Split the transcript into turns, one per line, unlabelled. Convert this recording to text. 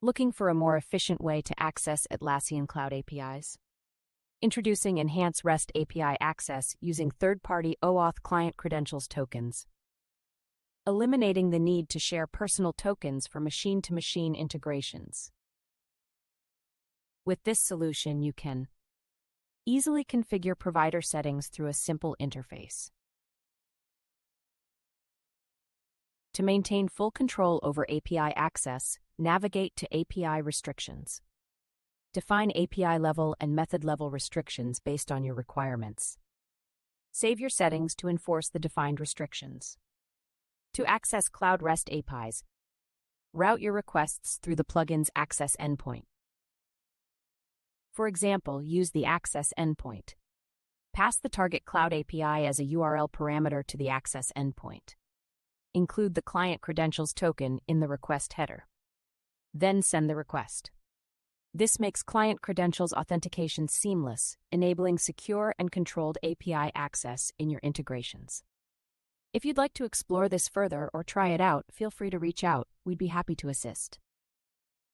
Looking for a more efficient way to access Atlassian Cloud APIs? Introducing Enhanced REST API access using third-party OAuth Client Credentials Tokens. Eliminating the need to share personal tokens for machine-to-machine integrations. With this solution, you can easily configure provider settings through a simple interface. To maintain full control over API access, navigate to API restrictions. Define API level and method level restrictions based on your requirements. Save your settings to enforce the defined restrictions. To access Cloud REST APIs, route your requests through the plugin's Access Endpoint. For example, use the Access Endpoint. Pass the target Cloud API as a URL parameter to the Access Endpoint. Include the Client Credentials token in the request header. Then send the request. This makes Client Credentials authentication seamless, enabling secure and controlled API access in your integrations. If you'd like to explore this further or try it out, feel free to reach out. We'd be happy to assist.